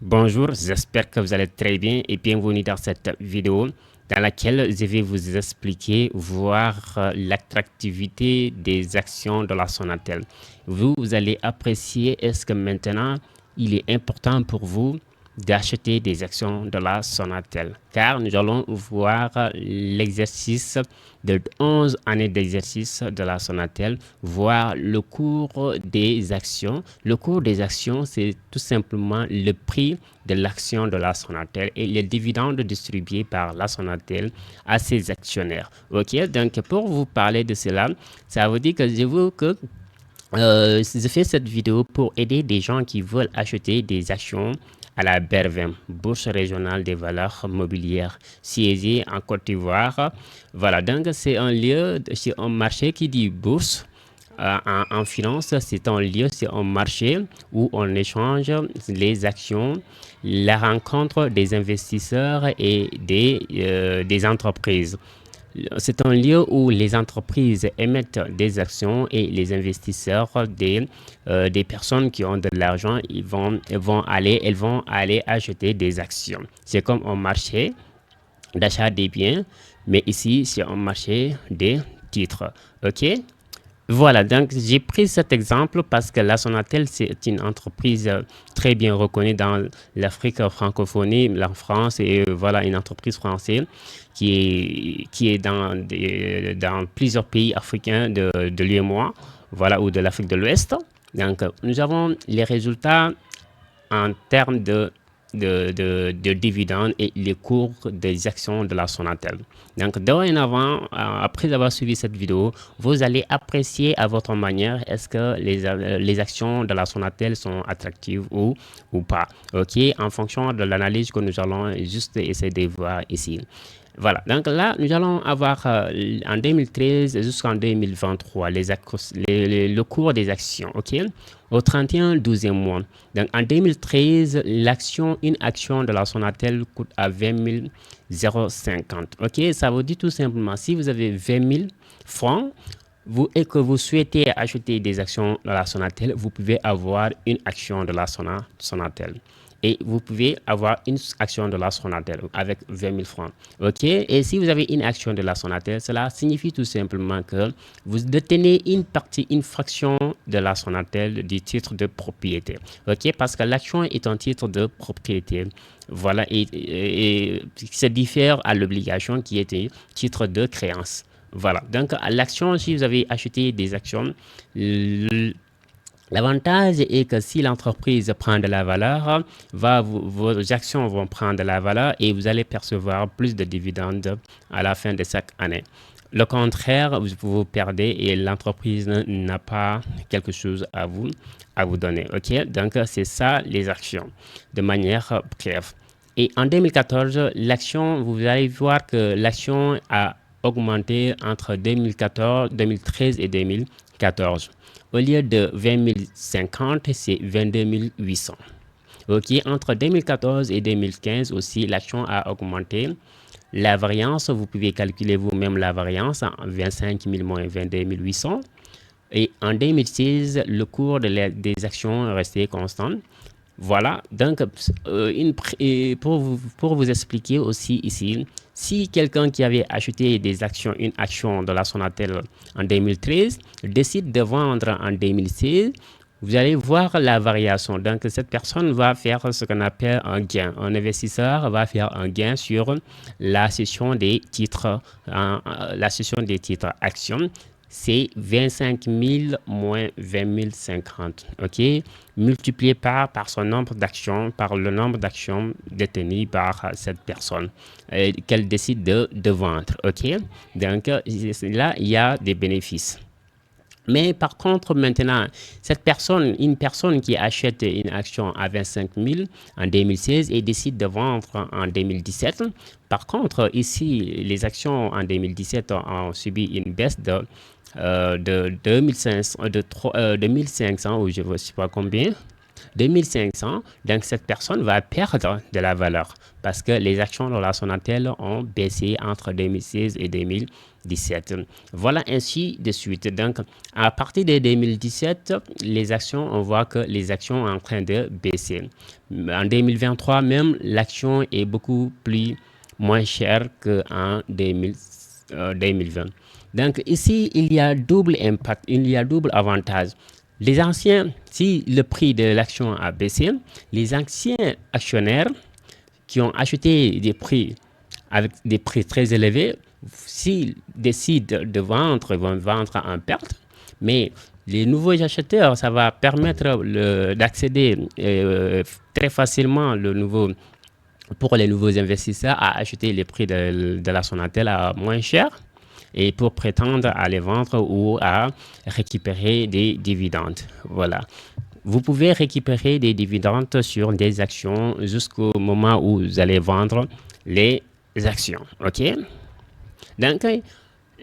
Bonjour, j'espère que vous allez très bien et bienvenue dans cette vidéo dans laquelle je vais vous expliquer, voir l'attractivité des actions de la Sonatel. Vous allez apprécier est-ce que maintenant il est important pour vous d'acheter des actions de la Sonatel, car nous allons voir l'exercice de 11 années d'exercice de la Sonatel, voir le cours des actions. Le cours des actions, c'est tout simplement le prix de l'action de la Sonatel et les dividendes distribués par la Sonatel à ses actionnaires. Ok, donc pour vous parler de cela, ça veut dire que je veux que je fais cette vidéo pour aider des gens qui veulent acheter des actions à la BRVM, Bourse régionale des valeurs mobilières, siégée en Côte d'Ivoire. Voilà, donc c'est un lieu, c'est un marché qui dit bourse. En finance, c'est un lieu, c'est un marché où on échange les actions, la rencontre des investisseurs et des entreprises. C'est un lieu où les entreprises émettent des actions et les investisseurs, des personnes qui ont de l'argent, elles vont aller acheter des actions. C'est comme un marché d'achat des biens, mais ici, c'est un marché des titres. OK? Voilà, donc j'ai pris cet exemple parce que la Sonatel, c'est une entreprise très bien reconnue dans l'Afrique francophonie, la France, et voilà, une entreprise française qui est dans plusieurs pays africains de l'UEMOA, voilà, ou de l'Afrique de l'Ouest. Donc, nous avons les résultats en termes de dividendes et les cours des actions de la Sonatel. Donc, dorénavant, après avoir suivi cette vidéo, vous allez apprécier à votre manière est-ce que les actions de la Sonatel sont attractives ou pas. OK, en fonction de l'analyse que nous allons juste essayer de voir ici. Voilà, donc là, nous allons avoir en 2013 jusqu'en 2023 le cours des actions, ok, au 31 12e mois. Donc en 2013, une action de la Sonatel coûte à 20 050. Ok, ça veut dire tout simplement, si vous avez 20 000 francs, et que vous souhaitez acheter des actions de la Sonatel, vous pouvez avoir une action de la Sonatel. Et vous pouvez avoir une action de la Sonatel avec 20 000 francs. OK? Et si vous avez une action de la Sonatel, cela signifie tout simplement que vous détenez une fraction de la Sonatel du titre de propriété. OK? Parce que l'action est un titre de propriété. Voilà. Et ça diffère à l'obligation qui est un titre de créance. Voilà. Donc, à l'action, si vous avez acheté des actions, l'avantage est que si l'entreprise prend de la valeur, vos actions vont prendre de la valeur et vous allez percevoir plus de dividendes à la fin de chaque année. Le contraire, vous perdez et l'entreprise n'a pas quelque chose à vous donner. OK? Donc, c'est ça les actions, de manière brève. Et en 2014, l'action, vous allez voir que l'action a augmenté entre 2013 et 2014. Au lieu de 20 050, c'est 22 800. Ok, entre 2014 et 2015 aussi, l'action a augmenté. La variance, vous pouvez calculer vous-même la variance en 25 000 moins 22 800. Et en 2016, le cours des actions est resté constant. Voilà, donc pour vous expliquer aussi ici, si quelqu'un qui avait acheté une action de la Sonatel en 2013 décide de vendre en 2016, vous allez voir la variation. Donc, cette personne va faire ce qu'on appelle un gain. Un investisseur va faire un gain sur la cession des titres, actions. C'est 25 000 moins 20 050. OK? Multiplié par son nombre d'actions, par le nombre d'actions détenues par cette personne qu'elle décide de vendre. OK? Donc, là, il y a des bénéfices. Mais par contre, maintenant, une personne qui achète une action à 25 000 en 2016 et décide de vendre en 2017, par contre, ici, les actions en 2017 ont subi une baisse de 1500 ou je ne sais pas combien. 2500, donc cette personne va perdre de la valeur parce que les actions de la Sonatel ont baissé entre 2016 et 2017. Voilà ainsi de suite. Donc, à partir de 2017, les actions, on voit que les actions sont en train de baisser. En 2023, même, l'action est beaucoup moins chère qu'en 2020. Donc, ici, il y a double impact, il y a double avantage. Les anciens, si le prix de l'action a baissé, les anciens actionnaires qui ont acheté des prix avec des prix très élevés, s'ils décident de vendre, ils vont vendre en perte. Mais les nouveaux acheteurs, ça va permettre d'accéder très facilement pour les nouveaux investisseurs à acheter les prix de la Sonatel à moins cher et pour prétendre à les vendre ou à récupérer des dividendes. Voilà. Vous pouvez récupérer des dividendes sur des actions jusqu'au moment où vous allez vendre les actions. OK? Donc,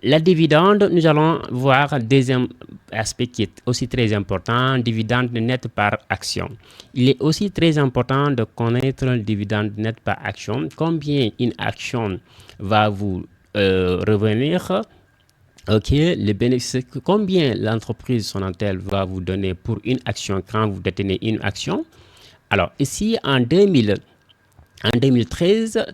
la dividende, nous allons voir un deuxième aspect qui est aussi très important, dividende net par action. Il est aussi très important de connaître le dividende net par action, combien une action va vous revenir. OK, le bénéfice, combien l'entreprise Sonatel va vous donner pour une action quand vous détenez une action. Alors, ici, en 2013,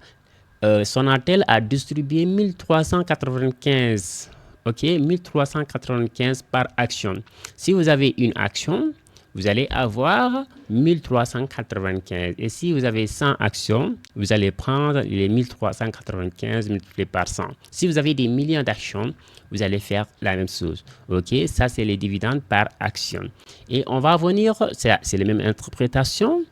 Sonatel a distribué 1395. OK, 1395 par action. Si vous avez une action, vous allez avoir 1395. Et si vous avez 100 actions, vous allez prendre les 1395 multiplié par 100. Si vous avez des millions d'actions, vous allez faire la même chose. OK, ça c'est les dividendes par action. Et on va venir, c'est la même interprétation.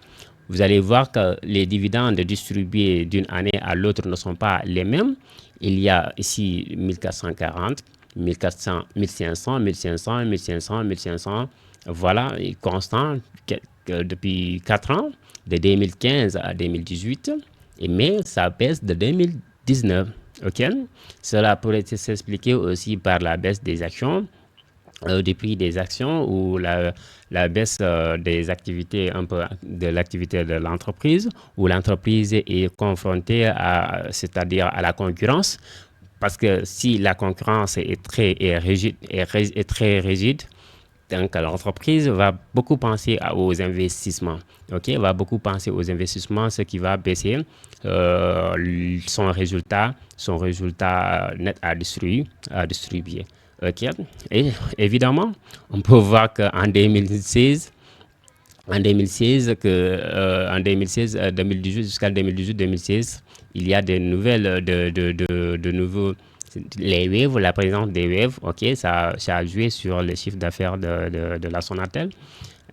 Vous allez voir que les dividendes distribués d'une année à l'autre ne sont pas les mêmes. Il y a ici 1440, 1400, 1500, 1500, 1500, 1500. Voilà, constant depuis 4 ans, de 2015 à 2018, mais ça baisse de 2019. OK? Cela pourrait s'expliquer aussi par la baisse des actions, du prix des actions ou la baisse des activités, un peu de l'activité de l'entreprise, où l'entreprise est confrontée c'est-à-dire à la concurrence. Parce que si la concurrence est très rigide, donc l'entreprise va beaucoup penser aux investissements. OK, va beaucoup penser aux investissements, ce qui va baisser son résultat net à distribuer. OK, et évidemment, on peut voir qu'en 2016, 2018 jusqu'à 2018-2016, il y a des nouvelles de nouveaux. Les waves, la présence des waves, OK, ça a joué sur le chiffre d'affaires de la Sonatel.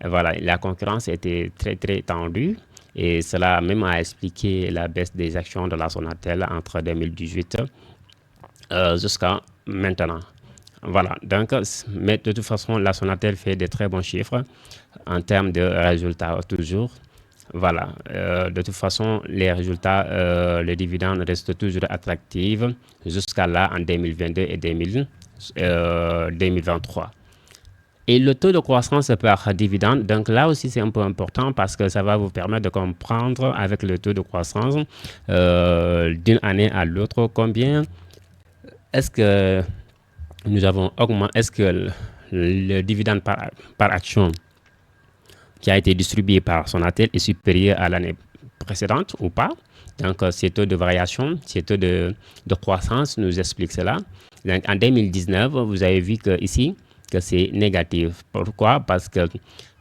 Voilà, la concurrence était très, très tendue et cela même a expliqué la baisse des actions de la Sonatel entre 2018 jusqu'à maintenant. Voilà, donc, mais de toute façon, la Sonatel fait de très bons chiffres en termes de résultats toujours. Voilà, de toute façon, les résultats, les dividendes restent toujours attractifs jusqu'à là en 2022 et 2023. Et le taux de croissance par dividende, donc là aussi c'est un peu important parce que ça va vous permettre de comprendre avec le taux de croissance d'une année à l'autre combien est-ce que nous avons augmenté, est-ce que le dividende par action qui a été distribué par Sonatel est supérieur à l'année précédente ou pas. Donc, ces taux de variation, ces taux de croissance nous expliquent cela. Donc, en 2019, vous avez vu que ici, que c'est négatif. Pourquoi? Parce que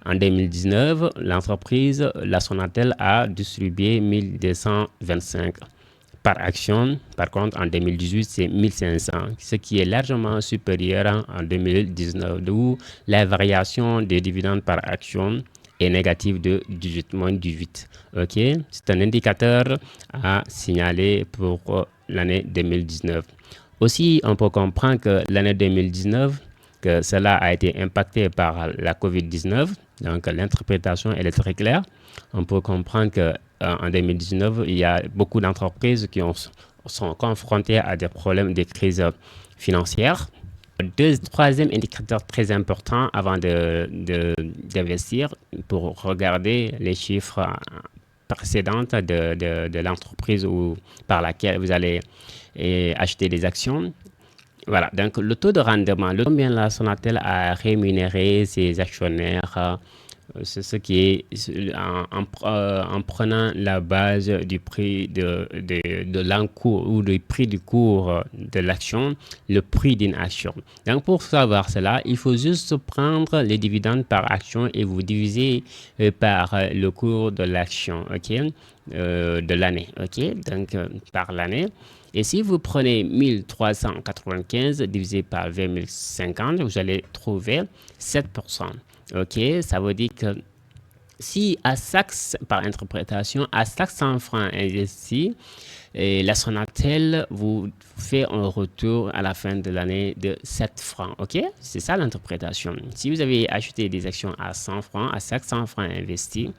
en 2019, l'entreprise, la Sonatel, a distribué 1225 par action. Par contre, en 2018, c'est 1500, ce qui est largement supérieur en 2019, d'où la variation des dividendes par action est négative de moins 18. OK? C'est un indicateur à signaler pour l'année 2019. Aussi, on peut comprendre que l'année 2019, que cela a été impacté par la COVID-19. Donc, l'interprétation, elle est très claire. On peut comprendre qu'en 2019, il y a beaucoup d'entreprises qui sont confrontées à des problèmes, des crises financières. Troisième indicateur très important avant d'investir, pour regarder les chiffres précédents de l'entreprise par laquelle vous allez acheter des actions. Voilà, donc le taux de rendement, combien la Sonatel a rémunéré ses actionnaires, c'est ce qui est en prenant la base du prix de l'encours ou du prix du cours de l'action, le prix d'une action. Donc pour savoir cela, il faut juste prendre les dividendes par action et vous diviser par le cours de l'action, ok, de l'année, ok, donc par l'année. Et si vous prenez 1395 divisé par 2050, vous allez trouver 7%. Ok, ça veut dire que si à chaque, par interprétation, à chaque 100 francs investis, la Sonatel vous fait un retour à la fin de l'année de 7 francs. Ok, c'est ça l'interprétation. Si vous avez acheté des actions à 100 francs, à chaque 100 francs investis,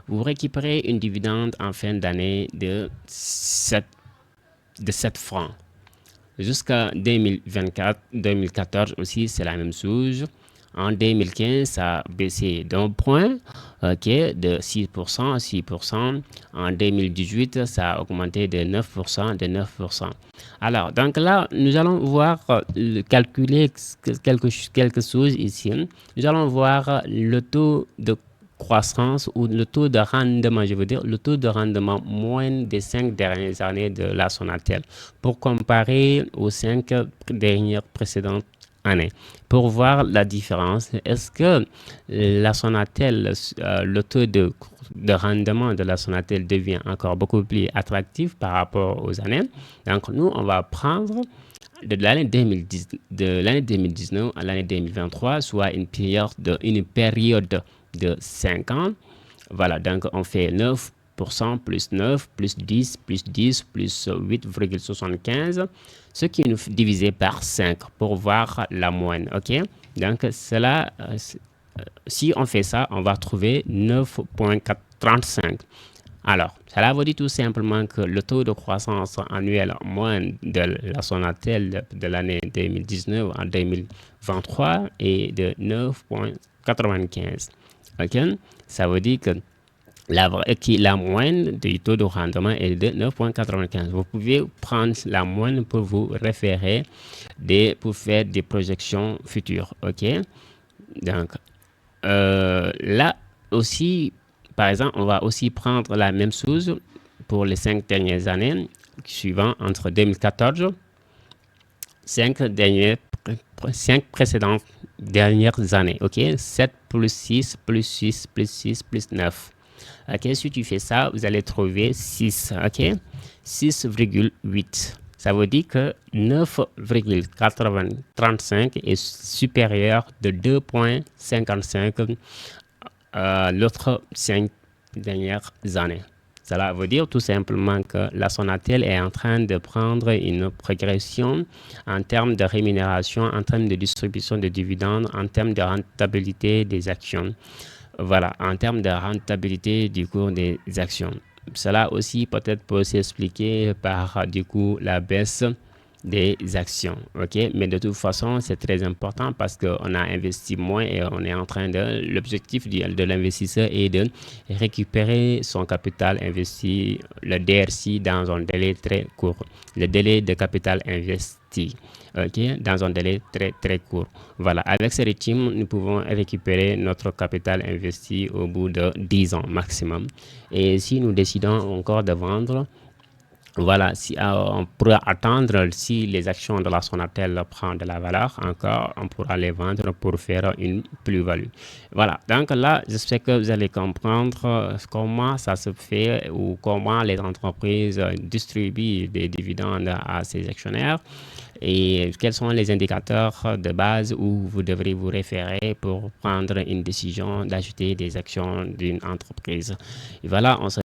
vous récupérez une dividende en fin d'année de 7 francs. Jusqu'à 2014 aussi, c'est la même chose. En 2015, ça a baissé d'un point, ok, de 6% à 6%. En 2018, ça a augmenté de 9%, de 9%. Alors, donc là, nous allons voir, calculer quelque chose ici. Nous allons voir le taux de croissance ou le taux de rendement, je veux dire, le taux de rendement moyen des 5 dernières années de la Sonatel pour comparer aux 5 dernières précédentes années. Pour voir la différence, est-ce que la Sonatel, le taux de rendement de la Sonatel devient encore beaucoup plus attractif par rapport aux années? Donc, nous, on va prendre de l'année 2019 à l'année 2023, soit une période de 5 ans. Voilà, donc on fait 9% plus 9 plus 10 plus 10 plus 8,75, ce qui nous fait diviser par 5 pour voir la moyenne. Ok, donc cela, si on fait ça, on va trouver 9,35. Alors, cela veut dire tout simplement que le taux de croissance annuel moyen de la Sonatel de l'année 2019 à 2023 est de 9,95. Ok, ça veut dire que la moyenne du taux de rendement est de 9,95. Vous pouvez prendre la moyenne pour vous référer, pour faire des projections futures. Ok, donc là aussi, par exemple, on va aussi prendre la même chose pour les 5 dernières années suivant entre 2014, 5 précédentes dernières années. Ok, 7 plus 6 plus 6 plus 6 plus 9. Ok, si tu fais ça, vous allez trouver 6. Ok, 6,8. Ça veut dire que 9,35 est supérieur de 2,55 l'autre 5 dernières années. Cela veut dire tout simplement que la Sonatel est en train de prendre une progression en termes de rémunération, en termes de distribution de dividendes, en termes de rentabilité des actions. Voilà, en termes de rentabilité du cours des actions. Cela aussi peut-être peut s'expliquer par du coup la baisse des actions, ok, mais de toute façon c'est très important parce qu'on a investi moins et on est en train l'objectif de l'investisseur est de récupérer son capital investi, le DRC, dans un délai très court, le délai de capital investi, ok, dans un délai très court. Voilà, avec ce rythme nous pouvons récupérer notre capital investi au bout de 10 ans maximum, et si nous décidons encore de vendre, voilà, si on pourra attendre, si les actions de la Sonatel prennent de la valeur encore, on pourra les vendre pour faire une plus-value. Voilà, donc là, j'espère que vous allez comprendre comment ça se fait ou comment les entreprises distribuent des dividendes à ses actionnaires et quels sont les indicateurs de base où vous devrez vous référer pour prendre une décision d'acheter des actions d'une entreprise. Et voilà, on se